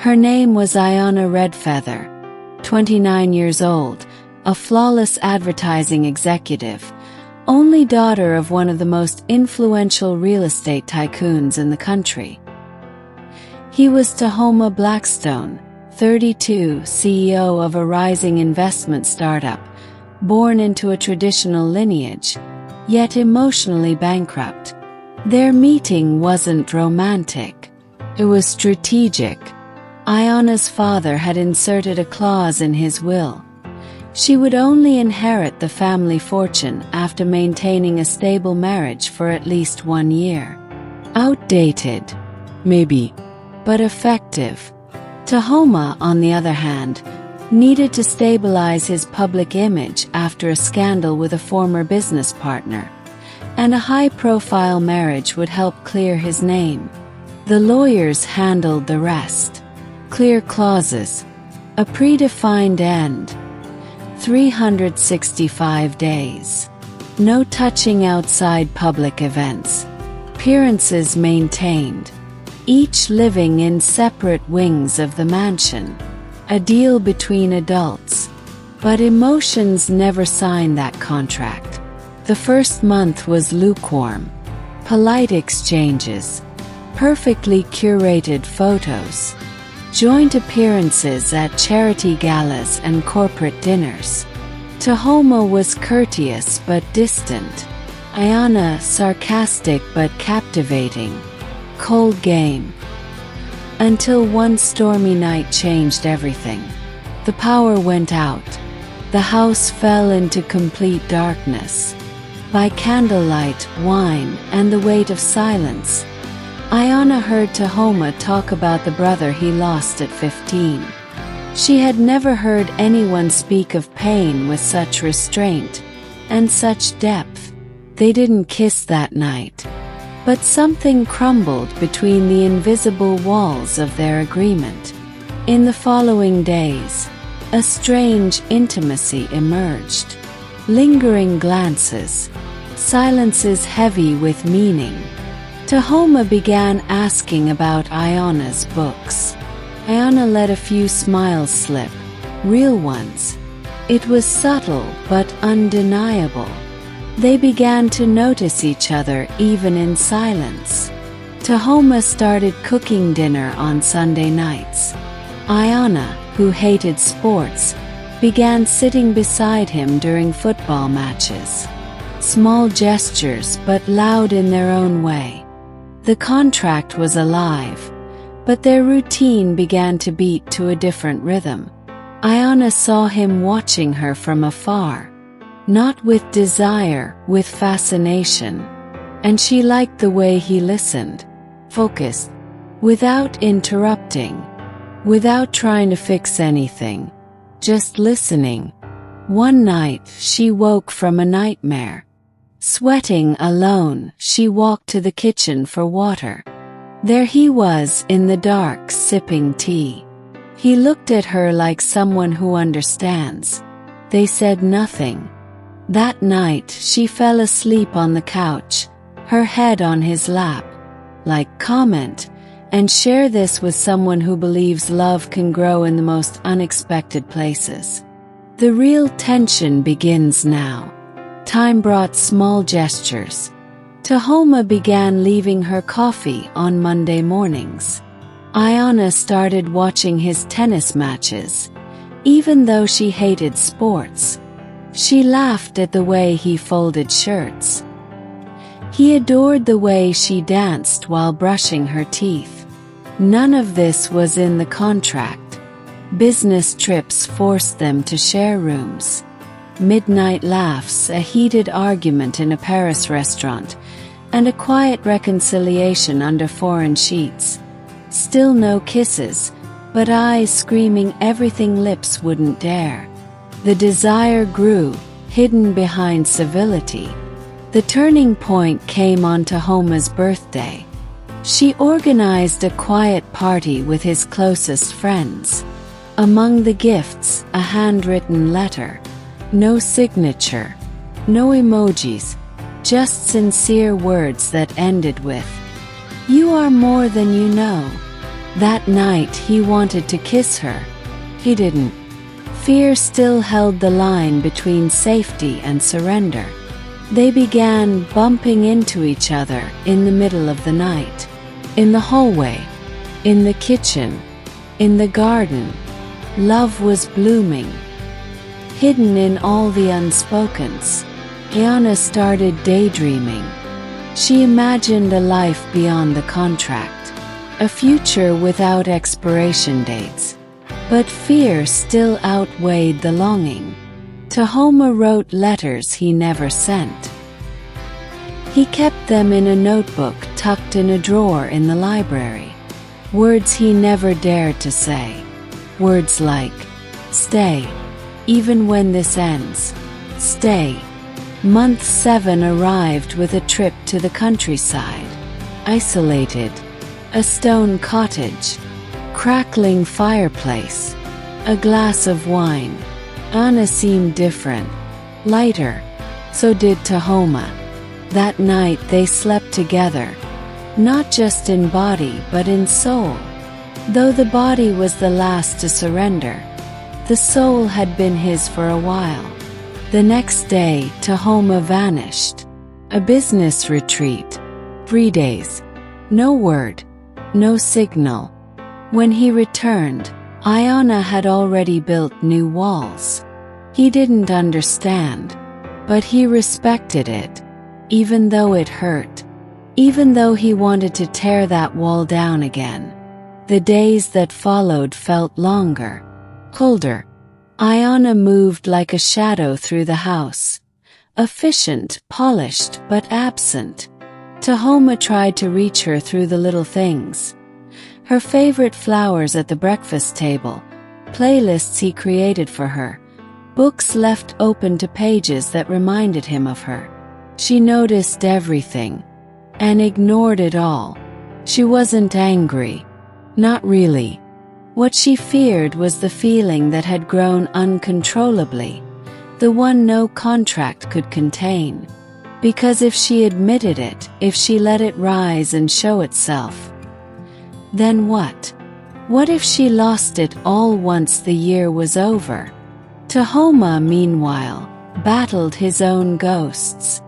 Her name was Iona Redfeather, 29 years old, a flawless advertising executive, only daughter of one of the most influential real estate tycoons in the country. He was Tahoma Blackstone, 32, CEO of a rising investment startup, born into a traditional lineage, yet emotionally bankrupt. Their meeting wasn't romantic. It was strategic. Iona's father had inserted a clause in his will. She would only inherit the family fortune after maintaining a stable marriage for at least 1 year. Outdated, maybe, but effective. Tahoma, on the other hand, needed to stabilize his public image after a scandal with a former business partner, and a high-profile marriage would help clear his name. The lawyers handled the rest. Clear clauses. A predefined end. 365 days. No touching outside public events. Appearances maintained. Each living in separate wings of the mansion. A deal between adults. But emotions never signed that contract. The first month was lukewarm. Polite exchanges. Perfectly curated photos. Joint appearances at charity galas and corporate dinners. Tahoma was courteous but distant. Iona sarcastic but captivating. Cold game. Until one stormy night changed everything. The power went out. The house fell into complete darkness. By candlelight, wine, and the weight of silence, Iona heard Tahoma talk about the brother he lost at 15. She had never heard anyone speak of pain with such restraint and such depth. They didn't kiss that night, but something crumbled between the invisible walls of their agreement. In the following days, a strange intimacy emerged. Lingering glances, silences heavy with meaning. Tahoma began asking about Iona's books. Iona let a few smiles slip, real ones. It was subtle but undeniable. They began to notice each other even in silence. Tahoma started cooking dinner on Sunday nights. Iona, who hated sports, began sitting beside him during football matches. Small gestures but loud in their own way. The contract was alive, but their routine began to beat to a different rhythm. Iona saw him watching her from afar, not with desire, with fascination. And she liked the way he listened, focused, without interrupting, without trying to fix anything, just listening. One night, she woke from a nightmare. Sweating alone, she walked to the kitchen for water. There he was in the dark, sipping tea. He looked at her like someone who understands. They said nothing. That night, she fell asleep on the couch, her head on his lap. Like, comment, and share this with someone who believes love can grow in the most unexpected places. The real tension begins now. Time brought small gestures. Tahoma began leaving her coffee on Monday mornings. Iona started watching his tennis matches, even though she hated sports. She laughed at the way he folded shirts. He adored the way she danced while brushing her teeth. None of this was in the contract. Business trips forced them to share rooms. Midnight laughs, a heated argument in a Paris restaurant, and a quiet reconciliation under foreign sheets. Still no kisses, but eyes screaming everything lips wouldn't dare. The desire grew, hidden behind civility. The turning point came on Tahoma's birthday. She organized a quiet party with his closest friends. Among the gifts, a handwritten letter. No signature, no emojis, just sincere words that ended with, "You are more than you know." That night he wanted to kiss her. He didn't. Fear still held the line between safety and surrender. They began bumping into each other in the middle of the night. In the hallway, in the kitchen, in the garden. Love was blooming. Hidden in all the unspokens, Anna started daydreaming. She imagined a life beyond the contract, a future without expiration dates. But fear still outweighed the longing. Tahoma wrote letters he never sent. He kept them in a notebook tucked in a drawer in the library. Words he never dared to say. Words like, "Stay. Even when this ends. Stay." Month 7 arrived with a trip to the countryside. Isolated. A stone cottage. Crackling fireplace. A glass of wine. Anna seemed different. Lighter. So did Tahoma. That night they slept together. Not just in body but in soul. Though the body was the last to surrender, the soul had been his for a while. The next day, Tahoma vanished. A business retreat. 3 days. No word. No signal. When he returned, Ayana had already built new walls. He didn't understand, but he respected it, even though it hurt. Even though he wanted to tear that wall down again. The days that followed felt longer, colder. Ayana moved like a shadow through the house. Efficient, polished, but absent. Tahoma tried to reach her through the little things. Her favorite flowers at the breakfast table, playlists he created for her, books left open to pages that reminded him of her. She noticed everything, and ignored it all. She wasn't angry. Not really. What she feared was the feeling that had grown uncontrollably, the one no contract could contain. Because if she admitted it, if she let it rise and show itself, then what? What if she lost it all once the year was over? Tahoma, meanwhile, battled his own ghosts.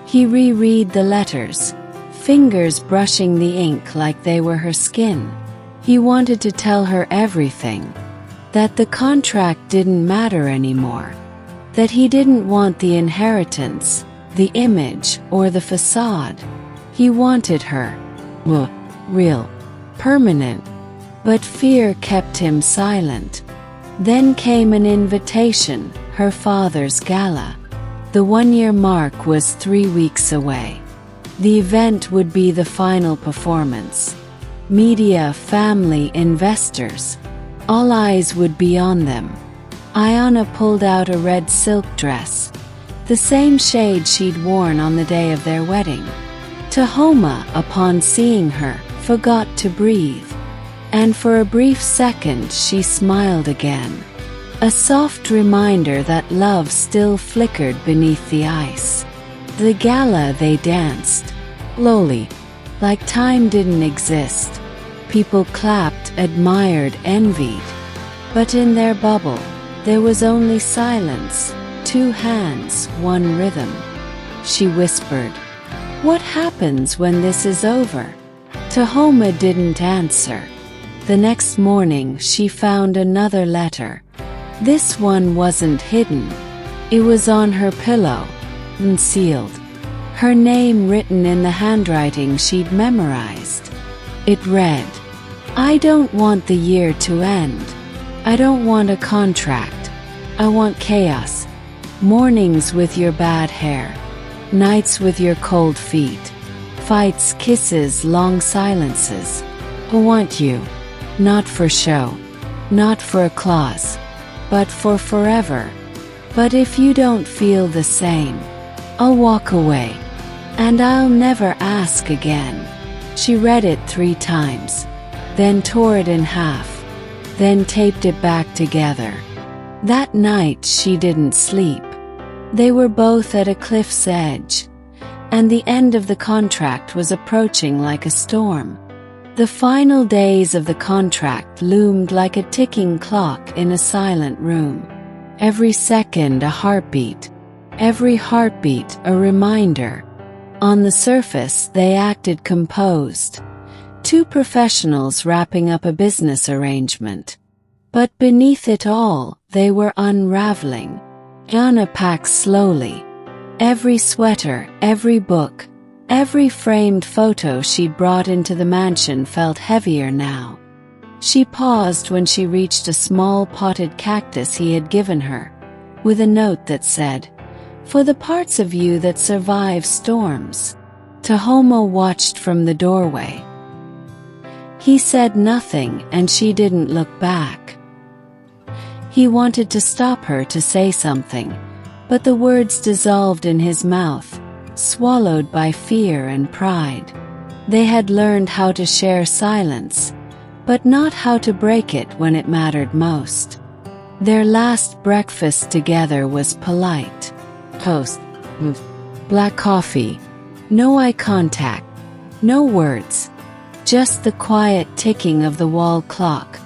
He reread the letters, fingers brushing the ink like they were her skin. He wanted to tell her everything. That the contract didn't matter anymore. That he didn't want the inheritance, the image, or the facade. He wanted her. Real. Permanent. But fear kept him silent. Then came an invitation, her father's gala. The 1-year mark was 3 weeks away. The event would be the final performance. Media, family, investors. All eyes would be on them. Ayana pulled out a red silk dress, the same shade she'd worn on the day of their wedding. Tahoma, upon seeing her, forgot to breathe. And for a brief second she smiled again. A soft reminder that love still flickered beneath the ice. The gala they danced. Lowly. Like time didn't exist. People clapped, admired, envied. But in their bubble, there was only silence. 2 hands, 1 rhythm. She whispered, "What happens when this is over?" Tahoma didn't answer. The next morning she found another letter. This one wasn't hidden. It was on her pillow, unsealed. Her name written in the handwriting she'd memorized. It read, "I don't want the year to end. I don't want a contract. I want chaos. Mornings with your bad hair. Nights with your cold feet. Fights, kisses, long silences. I want you. Not for show. Not for a clause. But for forever. But if you don't feel the same, I'll walk away. And I'll never ask again." She read it 3 times, then tore it in half, then taped it back together. That night she didn't sleep. They were both at a cliff's edge, and the end of the contract was approaching like a storm. The final days of the contract loomed like a ticking clock in a silent room. Every second a heartbeat, every heartbeat a reminder. On the surface, they acted composed, two professionals wrapping up a business arrangement. But beneath it all, they were unraveling. Anna packed slowly. Every sweater, every book, every framed photo she'd brought into the mansion felt heavier now. She paused when she reached a small potted cactus he had given her, with a note that said, "For the parts of you that survive storms." Tahoma watched from the doorway. He said nothing, and she didn't look back. He wanted to stop her to say something, but the words dissolved in his mouth, swallowed by fear and pride. They had learned how to share silence, but not how to break it when it mattered most. Their last breakfast together was polite. Toast, black coffee, no eye contact, no words, just the quiet ticking of the wall clock,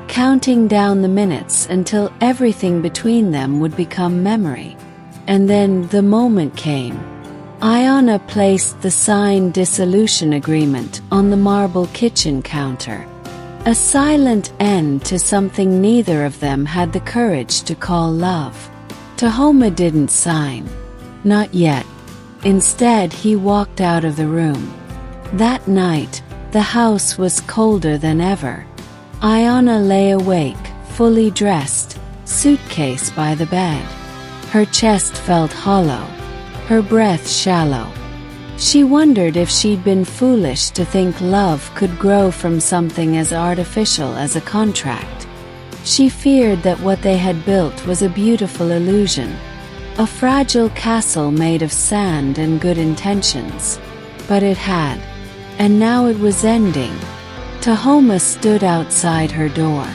counting down the minutes until everything between them would become memory. And then the moment came. Ayana placed the signed dissolution agreement on the marble kitchen counter. A silent end to something neither of them had the courage to call love. Tahoma didn't sign. Not yet. Instead, he walked out of the room. That night, the house was colder than ever. Ayana lay awake, fully dressed, suitcase by the bed. Her chest felt hollow, her breath shallow. She wondered if she'd been foolish to think love could grow from something as artificial as a contract. She feared that what they had built was a beautiful illusion, a fragile castle made of sand and good intentions. But it had. And now it was ending. Tahoma stood outside her door,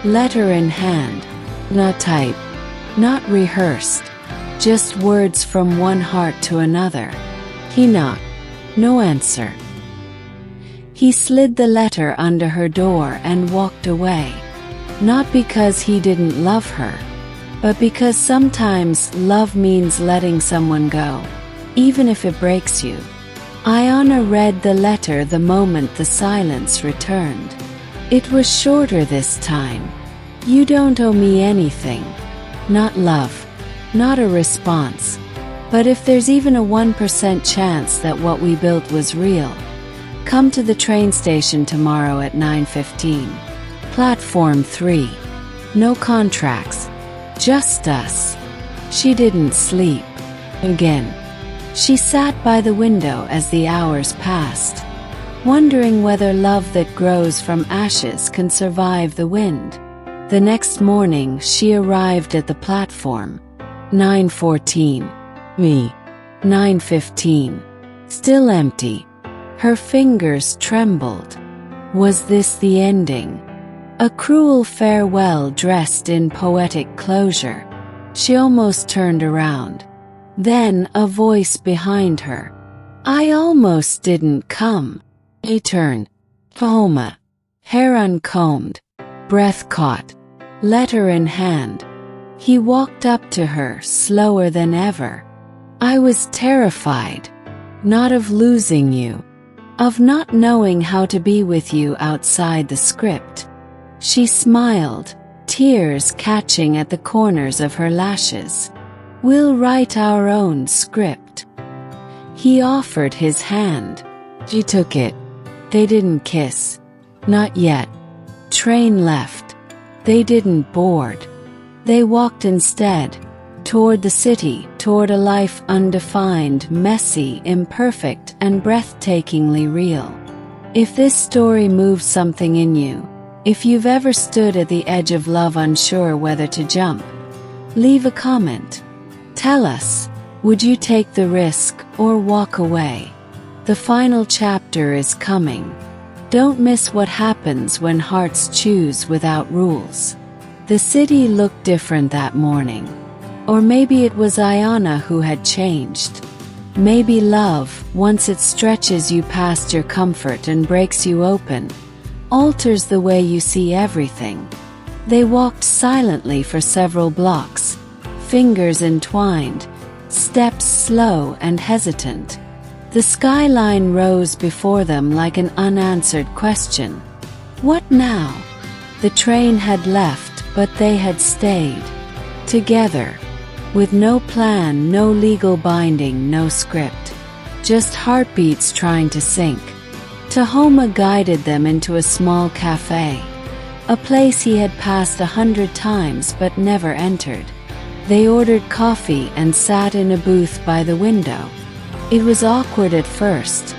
letter in hand, not typed, not rehearsed, just words from one heart to another. He knocked. No answer. He slid the letter under her door and walked away. Not because he didn't love her, but because sometimes love means letting someone go, even if it breaks you. Ayana read the letter the moment the silence returned. It was shorter this time. "You don't owe me anything. Not love. Not a response. But if there's even a 1% chance that what we built was real, come to the train station tomorrow at 9:15. Platform 3. No contracts. Just us." She didn't sleep. Again. She sat by the window as the hours passed, wondering whether love that grows from ashes can survive the wind. The next morning she arrived at the platform. 9:14. Me. 9:15. Still empty. Her fingers trembled. Was this the ending? A cruel farewell dressed in poetic closure. She almost turned around. Then a voice behind her. "I almost didn't come." He turned. Tahoma. Hair uncombed. Breath caught. Letter in hand. He walked up to her, slower than ever. "I was terrified. Not of losing you. Of not knowing how to be with you outside the script." She smiled, tears catching at the corners of her lashes. "We'll write our own script." He offered his hand. She took it. They didn't kiss. Not yet. Train left. They didn't board. They walked instead, toward the city, toward a life undefined, messy, imperfect, and breathtakingly real. If this story moves something in you, if you've ever stood at the edge of love unsure whether to jump, leave a comment. Tell us, would you take the risk or walk away? The final chapter is coming. Don't miss what happens when hearts choose without rules. The city looked different that morning. Or maybe it was Ayana who had changed. Maybe love, once it stretches you past your comfort and breaks you open, alters the way you see everything. They walked silently for several blocks, fingers entwined, steps slow and hesitant. The skyline rose before them like an unanswered question. What now? The train had left, but they had stayed. Together. With no plan, no legal binding, no script. Just heartbeats trying to sync. Tahoma guided them into a small cafe. A place he had passed 100 times but never entered. They ordered coffee and sat in a booth by the window. It was awkward at first.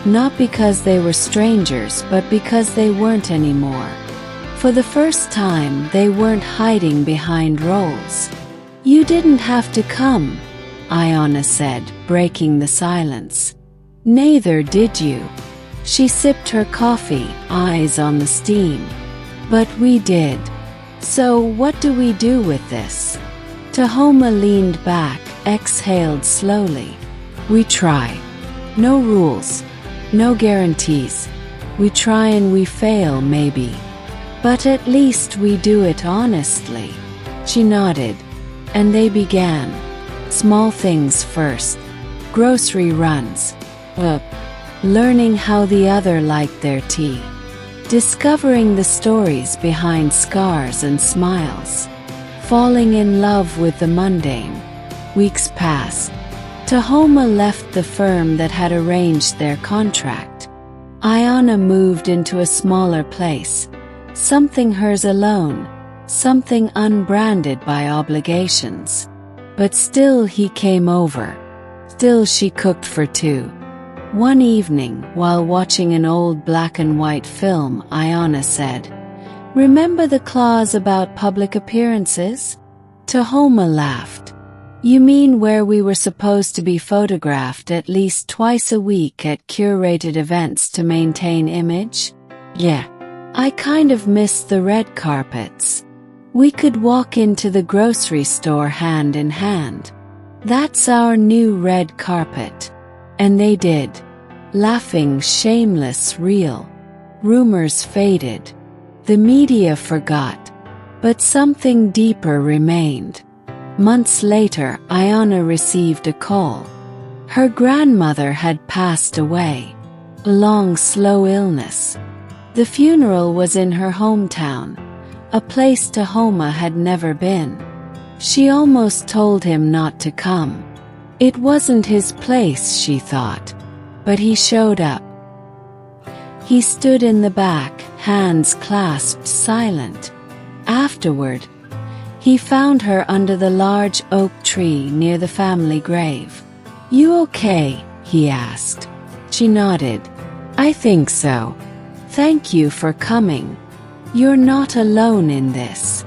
Not because they were strangers, but because they weren't anymore. For the first time, they weren't hiding behind roles. You didn't have to come, Iona said, breaking the silence. Neither did you. She sipped her coffee, eyes on the steam. But we did. So what do we do with this? Tahoma leaned back, exhaled slowly. We try. No rules. No guarantees. We try and we fail, maybe. But at least we do it honestly. She nodded. And they began. Small things first. Grocery runs. Learning how the other liked their tea. Discovering the stories behind scars and smiles. Falling in love with the mundane. Weeks passed. Tahoma left the firm that had arranged their contract. Iona moved into a smaller place. Something hers alone. Something unbranded by obligations. But still he came over. Still she cooked for two. One evening, while watching an old black and white film, Iona said, "Remember the clause about public appearances?" Tahoma laughed. "You mean where we were supposed to be photographed at least twice a week at curated events to maintain image? Yeah. I kind of missed the red carpets. We could walk into the grocery store hand in hand. That's our new red carpet." And they did. Laughing, shameless, real. Rumors faded. The media forgot. But something deeper remained. Months later, Iona received a call. Her grandmother had passed away. A long, slow illness. The funeral was in her hometown. A place Tahoma had never been. She almost told him not to come. It wasn't his place, she thought. But he showed up. He stood in the back, hands clasped, silent. Afterward, he found her under the large oak tree near the family grave. "You okay?" he asked. She nodded. "I think so. Thank you for coming. You're not alone in this.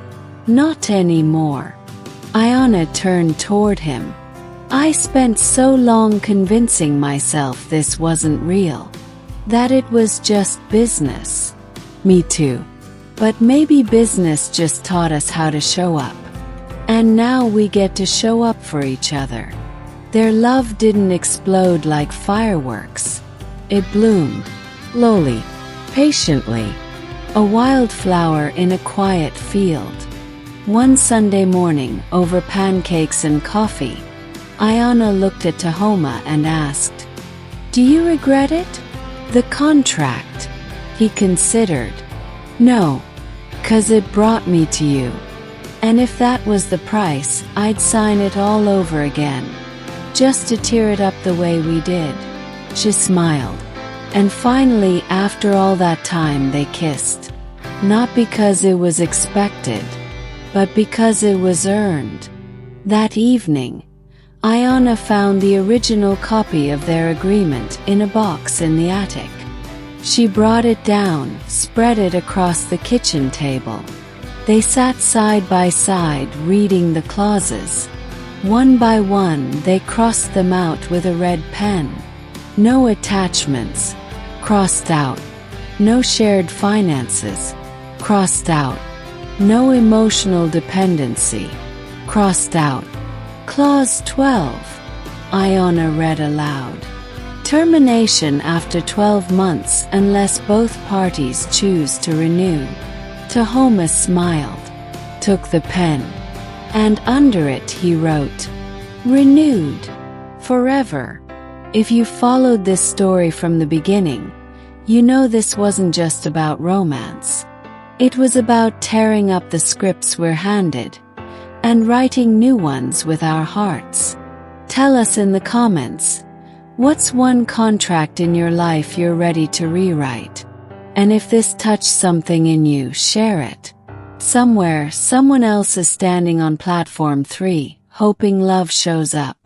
Not anymore." Iona turned toward him. "I spent so long convincing myself this wasn't real. That it was just business." "Me too. But maybe business just taught us how to show up. And now we get to show up for each other." Their love didn't explode like fireworks. It bloomed. Slowly. Patiently. A wildflower in a quiet field. One Sunday morning, over pancakes and coffee, Iona looked at Tahoma and asked, "Do you regret it?" "The contract." He considered. "No. 'Cause it brought me to you. And if that was the price, I'd sign it all over again. Just to tear it up the way we did." She smiled. And finally, after all that time, they kissed. Not because it was expected, but because it was earned. That evening, Iona found the original copy of their agreement in a box in the attic. She brought it down, spread it across the kitchen table. They sat side by side, reading the clauses. One by one, they crossed them out with a red pen. No attachments. Crossed out. No shared finances. Crossed out. No emotional dependency. Crossed out. Clause 12. Iona read aloud. Termination after 12 months unless both parties choose to renew. Tahoma smiled, took the pen, and under it he wrote, "Renewed. Forever." If you followed this story from the beginning, you know this wasn't just about romance. It was about tearing up the scripts we're handed and writing new ones with our hearts. Tell us in the comments, what's one contract in your life you're ready to rewrite? And if this touched something in you, share it. Somewhere, someone else is standing on platform 3, hoping love shows up.